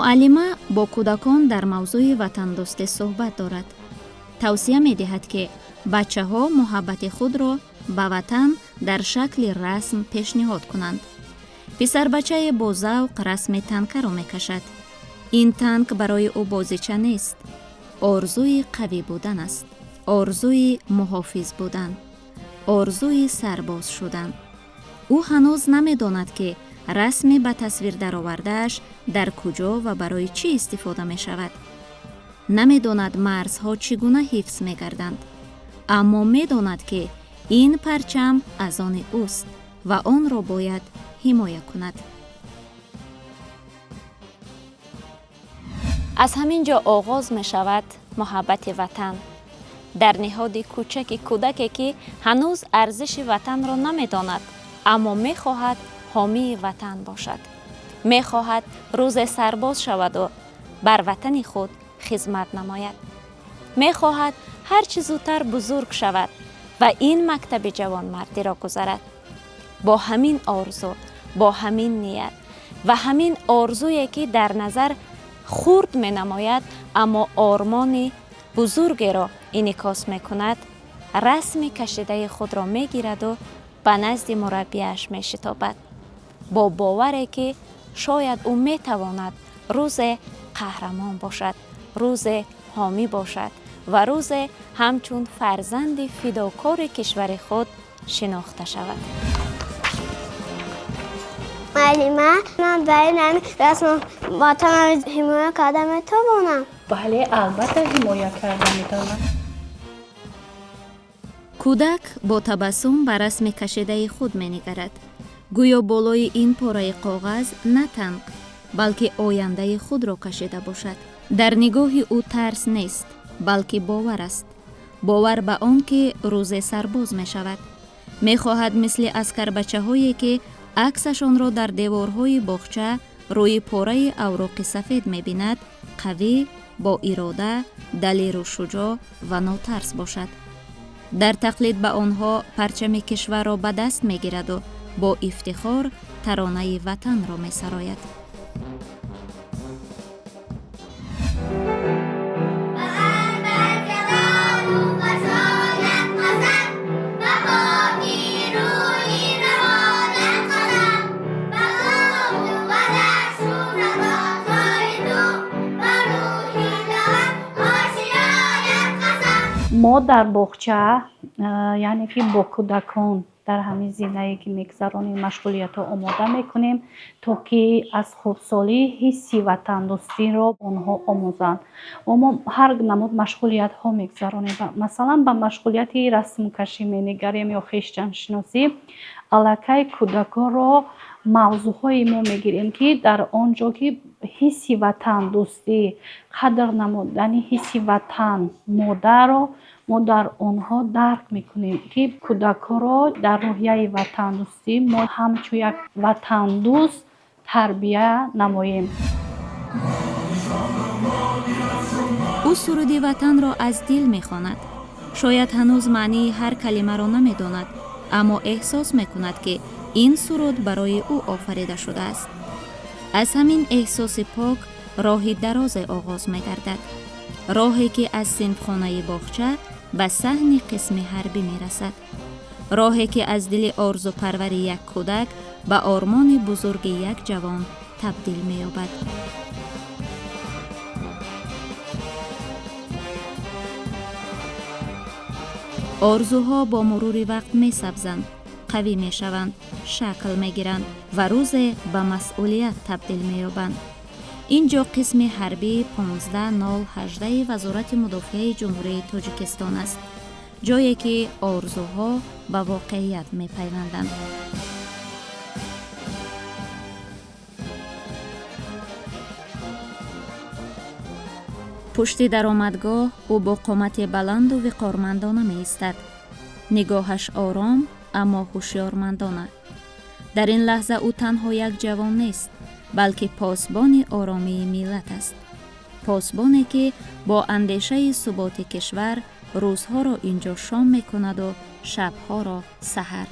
муаллима бо кӯдакон дар мавзӯи ватандӯстӣ суҳбат дорад. тавсия медиҳад, ки бачаҳо муҳаббати худро ба ватан дар шакли расм пешниҳод кунанд. писарбачае бо завқ расми танкаро мекашад. ин танк барои ӯ бозича нест. орзуи қавӣ будан аст. орзуи муҳофиз будан. орзуи сарбоз шудан. ӯ ҳанӯз намедонад, ки расми ба тасвир даровардааш дар куҷо ва барои чӣ истифода мешавад. намедонад марзҳо чӣ гуна ҳифз мегарданд. аммо медонад, ки ин парчам аз они ӯст ва онро бояд ҳимоя кунад. аз ҳамин ҷо оғоз мешавад муҳаббати ватан. дар ниҳоди кӯчаки кӯдаке, ки ҳанӯз арзиши ватанро намедонад, аммо мехоҳад ҳомии ватан бошад. мехоҳад рӯзе сарбоз шаваду бар ватани худ хизмат намояд. мехоҳад ҳар чӣ зудтар бузург шавад ва ин мактаби ҷавонмардиро гузарад. бо ҳамин орзу, бо ҳамин ният ва ҳамин орзуе, ки дар назар хурд менамояд, аммо ормони бузургеро инъикос мекунад, расми кашидаи худро мегираду ба назди мураббиаш мешитобад. бо боваре, ки шояд ӯ метавонад рӯзе қаҳрамон бошад, рӯзе ҳомӣ бошад ва рӯзе ҳамчун фарзанди фидокори кишвари худ шинохта шавад. معلمه من برای این رسم وطنم حمایت کرده میتوانم؟ بله البته حمایت کرده میتوانم. کودک با تبسم به رسم کشیده خود می‌نگرد. گویا بالای این پاره کاغذ نه تنگ بلکه آینده خود را کشیده باشد. در نگاه او ترس نیست بلکه باور است. باور به آن که روز سرباز می شود. می خواهد مثل عسکر بچه هایی که عکسشان را در دیوارهای باغچه روی پاره اوراق سفید می بیند قوی، با اراده، دلیر و شجاع و ناترس باشد. در تقلید به آنها پرچم کشور را به دست می گیرد و با افتخار ترانه وطن را می سراید. ما در باغچه یعنی که با کودکان در همین زندگی که میگذرانیم مشغولیت ها آماده میکنیم تا که از خودسالی حسی وطن دوستی را آنها آموزند. ما هر نمود مشغولیت ها میگذرانیم. مثلا با مشغولیت رسم کشی مینگریم یا خویشتن شناسی علاقه کودکان را موضوع های ما میگیریم که در آنجا که حسی وطن دوستی قدر نمودن حسی وطن مادر را ما در آنها درک میکنیم که کودکان را در روحیه وطن دوستی ما همچون یک وطن دوست تربیه نماییم. او سرودی وطن را از دل میخواند. شاید هنوز معنی هر کلمه را نمیداند، اما احساس میکند که این سرود برای او آفریده شده است. از همین احساس پاک راهی دراز آغاز می‌گردد. راهی که از صنفخانه باغچه به صحن قسم حربی می‌رسد. راهی که از دل آرزو پروری یک کودک به آرمان بزرگ یک جوان تبدیل می‌یابد. آرزوها با مرور وقت می‌سبزند، قوی می‌شوند، شکل می‌گیرند و روز به مسئولیت تبدیل می‌یابند. اینجا قسم حربی 15-018 وزارت مدافعه جمهوری تاجیکستان است، جایی که آرزوها به واقعیت می‌پیوندند. پشت درآمدگاه او با قامت بلند و وقارمندانه می‌ایستد. نگاهش آرام اما هوشیارمندانه. در این لحظه او تنها یک جوان نیست، بلکه پاسبان آرامی ملت است. پاسبانی که با اندیشه ثبات کشور روزها را اینجا شام می‌کند و شبها را سحر.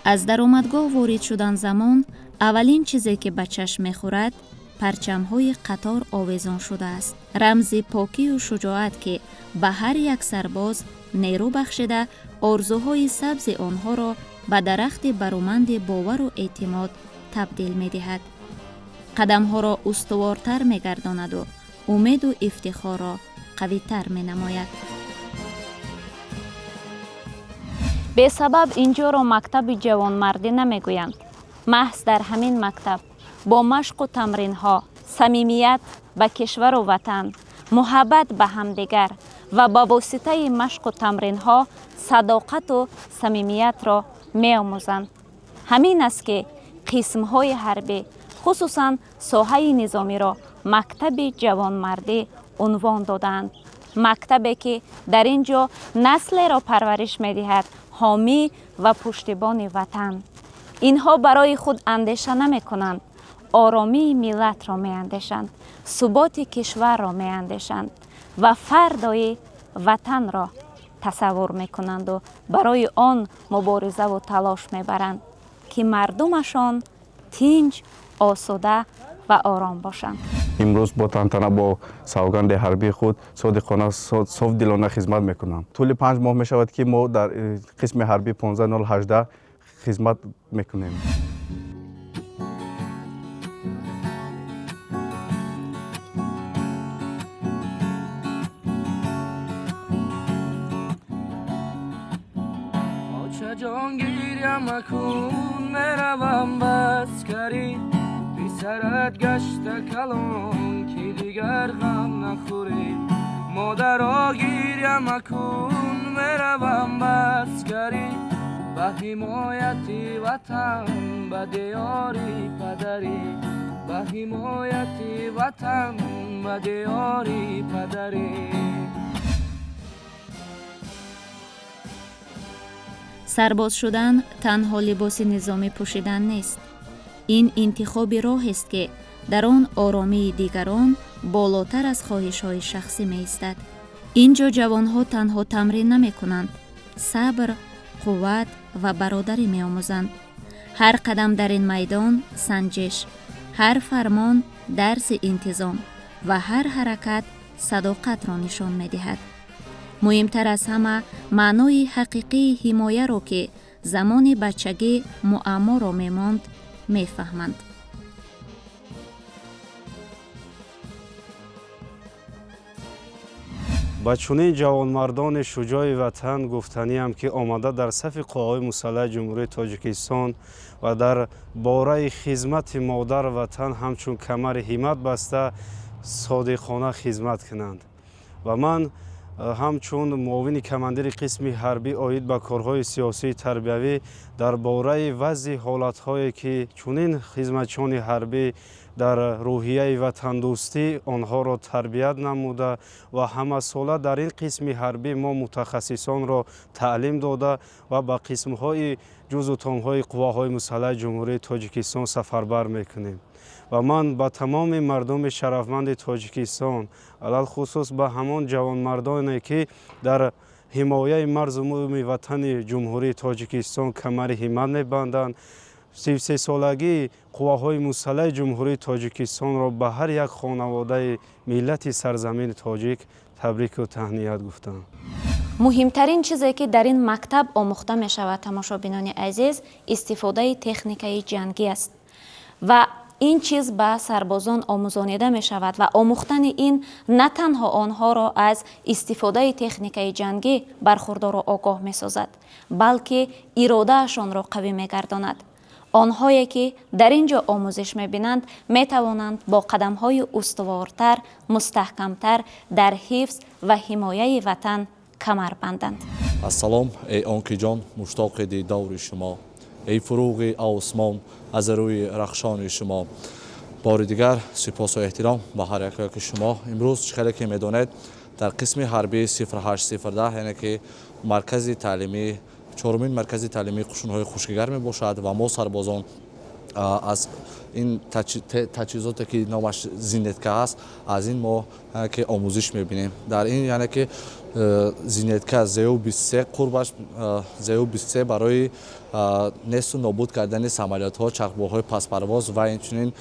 از درآمدگاه وارد شدن زمان اولین چیزی که به چشم می‌خورد پرچم‌های قطار آویزان شده است. رمز پاکی و شجاعت که به هر یک سرباز نیرو بخشیده آرزوهای سبز آنها را به درخت برومند باور و اعتماد تبدیل می‌دهد. قدم‌ها را استوارتر می‌گرداند و امید و افتخار را قوی‌تر می‌نماید. به سبب اینجا را مکتب جوانمردی نمی‌گویند. محض در همین مکتب با مشق و تمرین‌ها، صمیمیت به کشور و وطن، محبت به همدیگر و با واسطه مشق و تمرین‌ها صداقت و صمیمیت را می‌آموزند. همین است که قسم‌های حربی خصوصاً ساحه نظامی را مکتب جوانمردی عنوان دادند. مکتبی که در اینجا نسل را پرورش می‌دهد حامی و پشتیبان وطن. اینها برای خود اندیشه نمی‌کنند، آرامی ملت را می‌اندیشند، ثبات کشور را می‌اندیشند و فردای وطن را تصور می‌کنند و برای آن مبارزه و تلاش می‌برند که مردمشان تنج، آسوده و آرام باشند. امروز با تنتنه با سوگند حربی خود صادقانه صاف دلانه خدمت میکنم. طول 5 ماه میشود که ما در قسم حربی 15018 خدمت میکنیم. جانگیریم اکنون میروم بسکری بی سرت گشت کلان که دیگر غم نخوری. مادر گیریم اکنون میروم بسکری به حمایت وطن به دیاری پدری. به حمایت وطن به دیاری پدری. سرباز شدن تنها لباس نظامی پوشیدن نیست. این انتخاب راه است که در آن آرامی دیگران بالاتر از خواهش‌های شخصی می‌ایستد. اینجا جوان‌ها تنها تمرین نمی‌کنند، صبر، قوت و برادری می‌آموزند. هر قدم در این میدان سنجش، هر فرمان درس انتظام و هر حرکت صداقت را نشان می‌دهد. مهمتر از همه معنای حقیقی حمایه را که زمان بچگی معما را میماند میفهمند. با چنین جوانمردان شجاع وطن گفتنیم که آمده در صف قوای مسلح جمهوری تاجیکستان و در باره خدمت مادر وطن همچون کمر همت بسته صادقانه خدمت کنند. و من همچون معاون کماندیر قسم حربی آید به کارهای سیاسی تربیوی در باره وضع حالت‌هایی که چنین خدمتچیان حربی در روحیه وطن دوستی آنها را تربیت نموده و همه ساله در این قسم حربی ما متخصصان را تعلیم داده و به قسم‌های جزء تام‌های قواهای مسلح جمهوری تاجیکستان سفربر می‌کنیم. و من با تمام مردم شرفمند تاجیکستان علل خصوص به همان جوانمردانی که در حمایه مرز عمومی وطن جمهوری تاجیکستان کمر همت می‌بندند 33 سالگی قواهای مسلح جمهوری تاجیکستان را به هر یک خانواده ملت سرزمین تاجیک تبریک و تهنیت گفتم. مهمترین چیزی که در این مکتب آموخته می شود تماشابینان عزیز استفاده تکنیکای جنگی است و این چیز به سربازان آموزانیده می شود و آموختن این نه تنها آنها را از استفاده تکنیکای جنگی برخوردار و آگاه می سازد بلکه ارادهشان را قوی می گرداند. آنهایی که در اینجا آموزش می بینند می توانند با قدم های استوارتر، مستحکمتر در حفظ و حمایه وطن کمر بندند. السلام ای آنکی جان، مشتاق دیدار شما، ای فروغ آسمان از روی رخشان شما. بار دیگر سپاس و احترام به هر یک شما. امروز چقدر که میدانید در قسم حربی 0810 یعنی که مرکز تعلیمی چهارمین مرکز تعلیمی قشون‌های خشکیگر می باشد و ما سربازان از این تجهیزاتی که نامش زینتکه است از این ما که آموزش میبینیم. در این یعنی که زینتکه زیو 23 قربش زیو 23 برای نیست و نابود کردن سامالیات ها، چرخبارهای پس پرواز و اینچنین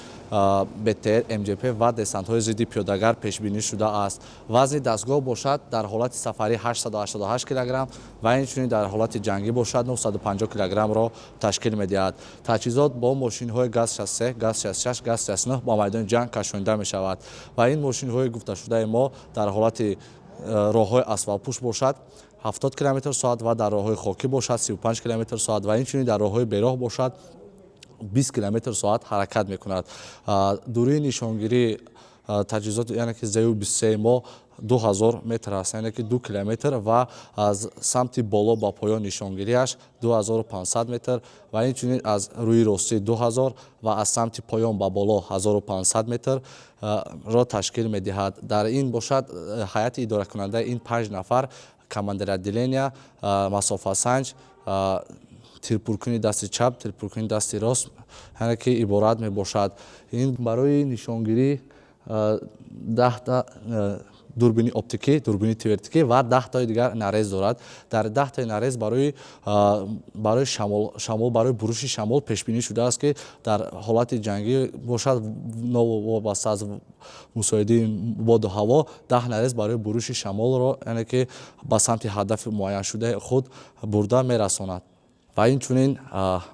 BTR MGP و دسنت های ضد پیادهگر پیش بینی شده است. وزن دستگاه باشد در حالت سفری 888 کیلوگرم و اینچنین در حالت جنگی باشد 950 کیلوگرم را تشکیل می‌دهد. تجهیزات با ماشین های گاز 63 گاز 66 گاز 69 با میدان جنگ کشانیده می شود و این ماشین های گفته شده ما در حالت راه های اسفالت پوش باشد 70 کیلومتر ساعت و در راه های خاکی باشد 35 کیلومتر ساعت و اینچنین در راه های بیراه باشد 20 کیلومتر ساعت حرکت میکند. دوری نشانگیری تجهیزات یعنی که زیو 23 ما 2000 متر است، یعنی که 2 کیلومتر و از سمت بالا با پایان نشانگیریش 2500 متر و اینچنین از روی راستی 2000 و از سمت پایان با بالا 1500 متر را تشکیل می‌دهد. در این باشد هیئت اداره کننده این 5 نفر کماندر ادلینیا، مسافه سنج، تیرپورکنی دست چپ، تیرپورکنی دست راست یعنی که عبارت می باشد. این برای نشانگیری 10 تا دوربین اپتیکی، دوربین تورتیکی و 10 تا دیگر نریز دارد. در 10 تا نریز برای شمال برای بروش شمال پیش بینی شده است که در حالت جنگی باشد وابسته از مساعده باد و هوا 10 نریز برای بروش شمال را یعنی که به سمت هدف معین شده خود برده میرساند. و اینچنین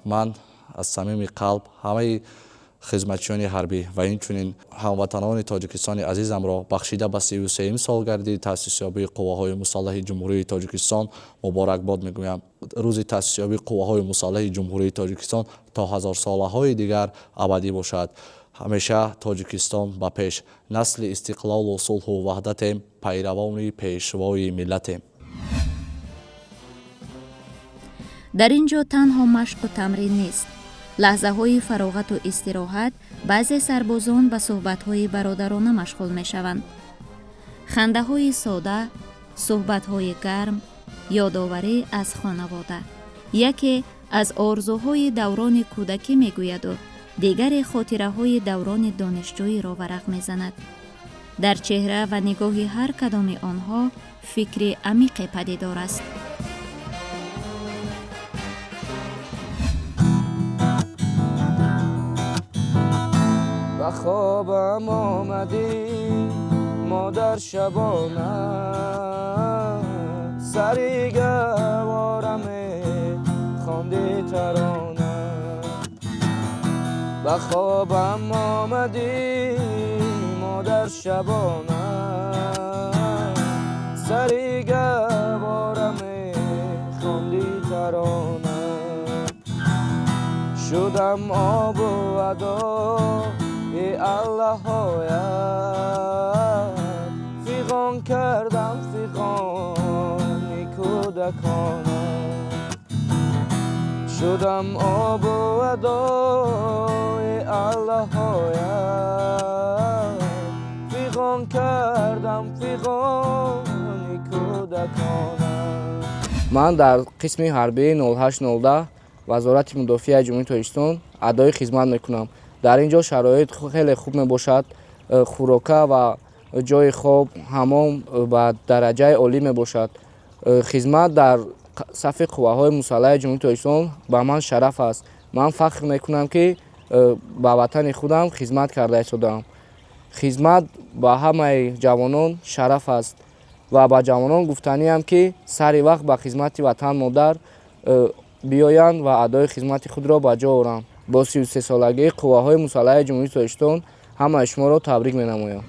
من از صمیم قلب همه خدمتچیان حربی و اینچنین هموطنان تاجیکستان عزیزم را بخشیده به 33 سالگردی تأسیس یابی قواهای مسلح جمهوری تاجیکستان مبارکباد میگویم. روز تأسیس یابی قواهای مسلح جمهوری تاجیکستان تا 1000 سالهای دیگر ابدی باشد. همیشه تاجیکستان به پیش، نسل استقلال و صلح و وحدت، پیروان پیشوای ملت. در اینجا تنها مشق و تمرین نیست. لحظه های فراغت و استراحت بعضی سربازان به صحبت های برادرانه مشغول می شوند. خنده های ساده، صحبت های گرم، یادآوری از خانواده. یکی از آرزوهای دوران کودکی می گوید و دیگر خاطره های دوران دانشجویی را ورق می زند. در چهره و نگاه هر کدام آنها فکر عمیق پدیدار است. به خوابم آمدی مادر شبانه، سری گوارم خواندی ترانه. به خوابم آمدی مادر شبانه، سری گوارم خواندی ترانه. شدم آب و ادا ای الله هایت، فیغان کردم فیغانی کودکانه. شدم آب و ادا ای الله هایت، فیغان کردم فیغانی کودکانه. من در قسم حربی 0810 وزارت مدافع جمهوری تاجیکستان ادای خدمت میکنم. در اینجا شرایط خیلی خوب می باشد، خوراکه و جای خواب حمام و درجه عالی می باشد. خدمت در صف قواهای مسلح جمهوری تاجیکستان به من شرف است. من فخر می کنم که به وطن خودم خدمت کرده شدم. خدمت به همه جوانان شرف است و به جوانان گفتنی هم که سری وقت به خدمت وطن مادر بیایند و ادای خدمت خود را به جا آورند. با 33 سالگی قواهای مسلح جمهوری تاجیکستان همه شما را تبریک می‌نمایم.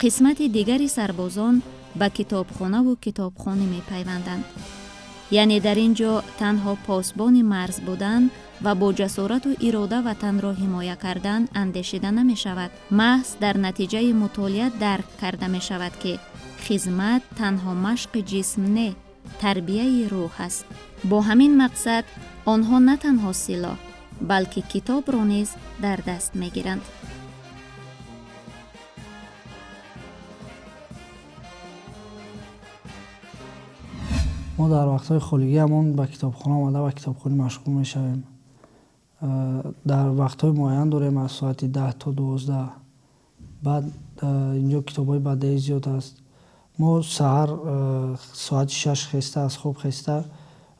قسمت دیگری سربازان به کتابخانه و کتابخانه می پیوندند. یعنی در اینجا تنها پاسبان مرز بودن و با جسارت و اراده وطن را حمایت کردن اندیشیده نمی شود. محض در نتیجه مطالعه درک کرده می شود که خدمت تنها مشق جسم نه، تربیه روح است. با همین مقصد آنها نه تنها سلاح بلکه کتاب را نیز در دست می گیرند. ما در وقت‌های خالیگیمون به کتابخانه آمده و کتابخوانی مشغول می‌شویم. در وقت‌های معین داریم از ساعت 10 تا 12. بعد اینجا کتاب‌های بدیهی زیاد است. ما سحر ساعت 6 خسته از خواب خسته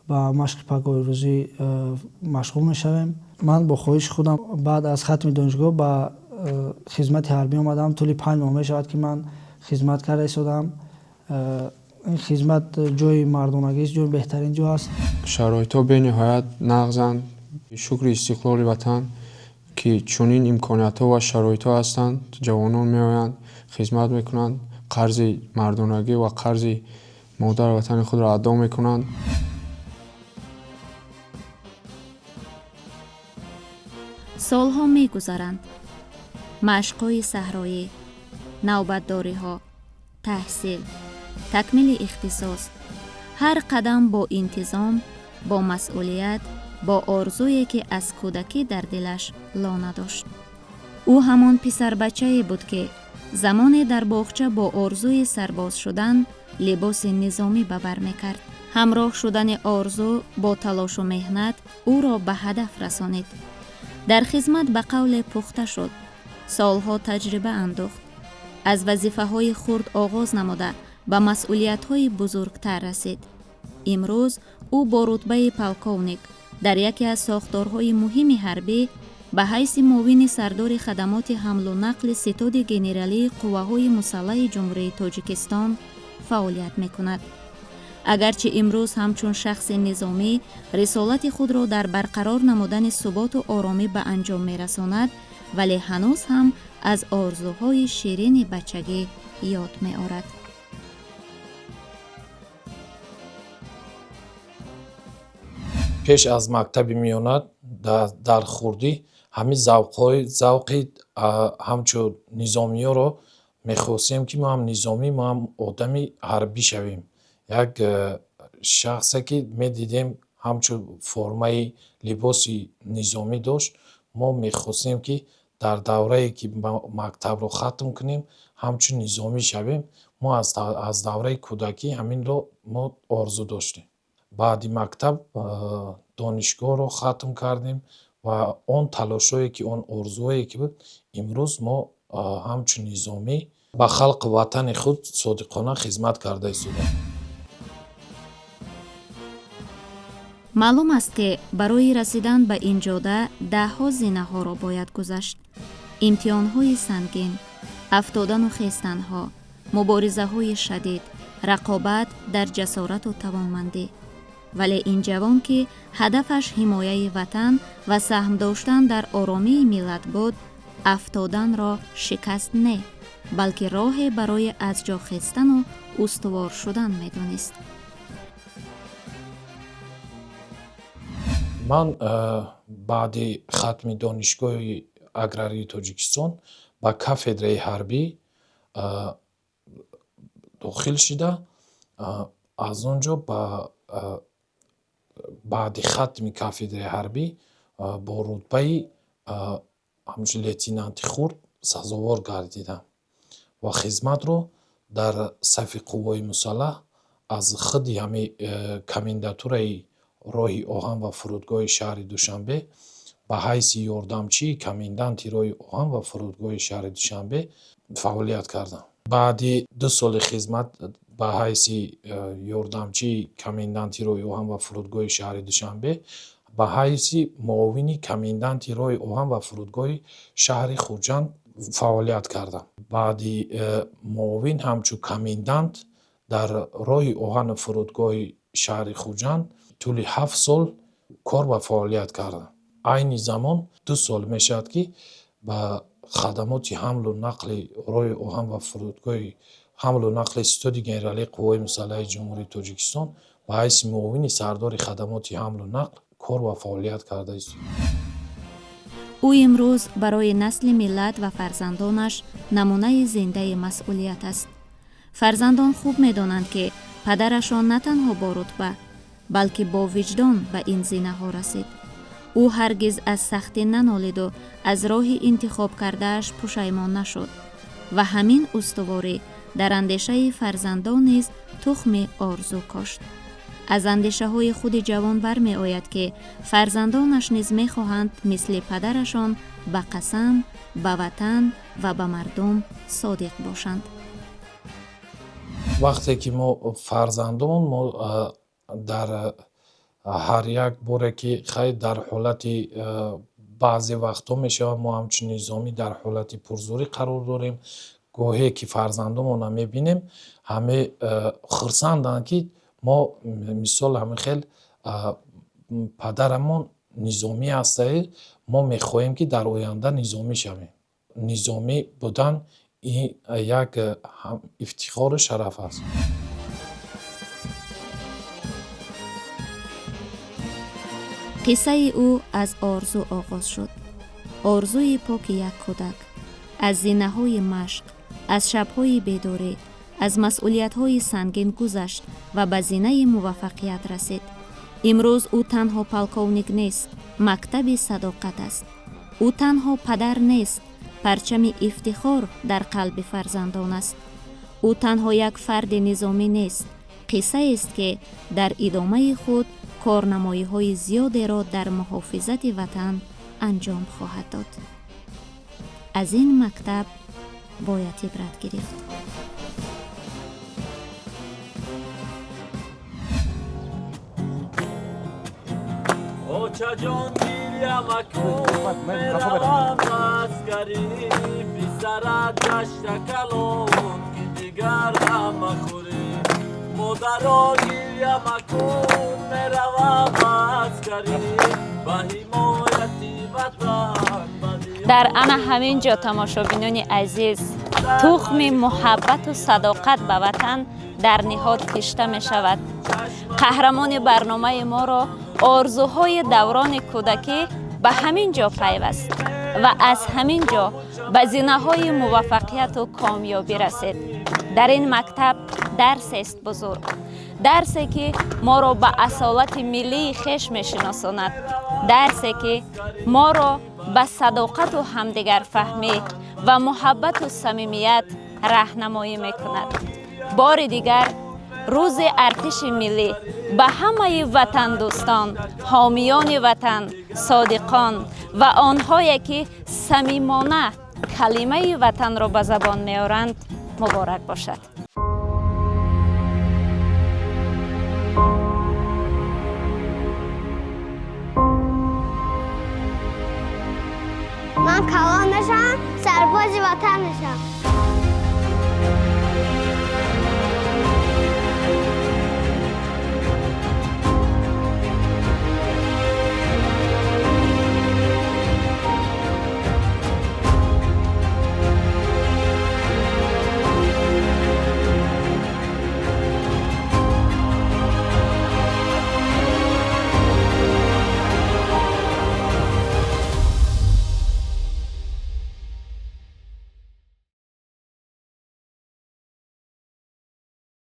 با مشق پگاه روزی مشغول می‌شویم. من با خواهش خودم بعد از ختم دانشگاه به خدمت حربی آمدم. طول 5 ماه می‌شود که من خدمت کرده ایستادم. این خدمت جای مردانگی است، جای بهترین جا است. شرایط‌ها به‌نهایت نغزند. شکر استقلال وطن که چنین امکانیت‌ها و شرایط‌ها هستند. جوانان می‌آیند خدمت می‌کنند، قرض مردانگی و قرض مادر وطن خود را ادا می‌کنند. سالها می‌گذرند. مشق‌های صحرایی، نوبتداری‌ها، تحصیل، تکمیل اختصاص، هر قدم با انتظام، با مسئولیت، با آرزویی که از کودکی در دلش لانه داشت. او همان پسر بچه‌ای بود که زمانی در باغچه با آرزوی سرباز شدن لباس نظامی به بر می‌کرد. همراه شدن آرزو با تلاش و مهنت او را به هدف رسانید. در خدمت به قول پخته شد. سالها تجربه اندوخت. از وظیفه‌های خرد آغاز نموده به مسئولیت‌های بزرگتر رسید. امروز او با رتبه پلکونیک در یکی از ساختارهای مهم حربی به حیث معاون سردار خدمات حمل و نقل ستاد گنرالی قواهای مسلح جمهوری تاجیکستان فعالیت می‌کند. اگرچه امروز همچون شخص نظامی رسالت خود را در برقرار نمودن ثبات و آرامی به انجام می‌رساند، ولی هنوز هم از آرزوهای شیرین بچگی یاد می‌آورد. پیش از مکتب میانت در خردی همین ذوقی همچون نظامی ها رو میخواستیم که ما هم نظامی ما هم آدمی حربی شویم. یک شخصی که میدیدیم همچون فرمای لباسی نظامی داشت، ما میخواستیم که در دوره که مکتب رو ختم کنیم همچون نظامی شویم. ما از دوره کودکی همین رو ما آرزو داشتیم. بعد مکتب دانشگاه رو ختم کردیم و اون تلاشایی که اون آرزویی که بود امروز ما همچون نظامی به خلق وطن خود صادقانه خدمت کرده ایستادیم. معلوم است که برای رسیدن به این جاده ده‌ها زینه‌ها را باید گذشت. امتحان‌های سنگین، افتادن و خیستن‌ها، مبارزه‌های شدید، رقابت در جسارت و توانمندی. ولی این جوان که هدفش حمایه وطن و سهم داشتن در آرامی ملت بود، افتادن را شکست نه، بلکه راه برای از جا خیستن و استوار شدن می‌دانست. من بعد ختم دانشگاه اگراری تاجیکستان با کافدره حربی داخل شده. از اونجا بعد ختم کافدره حربی با رتبه همچون لیتینانت خرد سزاوار گردیدم و خدمت رو در صف قوای مسلح از خود همه کمانداتورای راه آهن و فرودگاه شهر دوشنبه به حیث یاردمچی کماندانت راه آهن و فرودگاه شهر دوشنبه فعالیت کردم. بعد 2 سال خدمت به حیث یاردمچی کماندانت راه آهن و فرودگاه شهر دوشنبه به حیث معاون کماندانت راه آهن و فرودگاه شهر خوجند فعالیت کردم. بعد معاون همچون کماندانت در راه آهن و فرودگاه شهر خوجند طول 7 سال کار و فعالیت کردم. این زمان 2 سال میشد که به خدمات حمل و نقل راه آهن و فرودگاه حمل و نقل ستاد گنرالی قوای مسلح جمهوری تاجیکستان به حیث معاون سردار خدمات حمل و نقل کار و فعالیت کرده است. او امروز برای نسل ملت و فرزندانش نمونه زنده مسئولیت است. فرزندان خوب می‌دانند که پدرشان نه تنها با رتبه بلکه با وجدان به این زینه‌ها رسید. او هرگز از سختی ننالید و از راه انتخاب کردهش پشیمان نشد و همین استواری در اندیشه فرزندان نیز تخم آرزو کاشت. از اندیشه های خود جوان برمی آید که فرزندانش نیز می خواهند مثل پدرشان به قسم، به وطن و به مردم صادق باشند. وقتی که ما فرزندان ما در هر یک باره که خیلی در حالت بعضی وقتا میشه ما همچون نظامی در حالت پرزوری قرار داریم، گاهی که فرزندان میبینیم همه خرسندن که ما مثال همه خیلی پدرمون نظامی هسته، ما میخواهیم که در آینده نظامی شویم. نظامی بودن این یک افتخار و شرف است. قصه او از آرزو آغاز شد. آرزوی پاک یک کودک، از زینه های مشق، از شبهای بیداری، از مسئولیت های سنگین گذشت و به زینه موفقیت رسید. امروز او تنها پالکونیک نیست، مکتب صداقت است. او تنها پدر نیست، پرچم افتخار در قلب فرزندان است. او تنها یک فرد نظامی نیست، قصه است که در ادامه خود کارنمایی های زیادی را در محافظت وطن انجام خواهد داد. از این مکتب باید عبرت گرفت. جان گیریم اکنون میروم اسکری پسرت گشت کلون که دیگر هم خوری مادرا گیریم اکنون میروم اسکری به حمایتی وطن. در انا همین جا تماشابینان عزیز، تخم محبت و صداقت به وطن در نهاد کشته می شود. قهرمان برنامه ما را آرزوهای دوران کودکی به همین جا پیوست و از همین جا به زینه‌های موفقیت و کامیابی رسید. در این مکتب درس است بزرگ، درسی که ما را به اصالت ملی خویش می‌شناساند، درسی که ما را به صداقت و همدیگر فهمی و محبت و صمیمیت راهنمایی می‌کند. بار دیگر روز ارتش ملی به همه وطن دوستان، حامیان وطن، صادقان و آنهایی که صمیمانه کلمه وطن را به زبان میارند مبارک باشد. من کلان نشم، سرباز وطن نشم.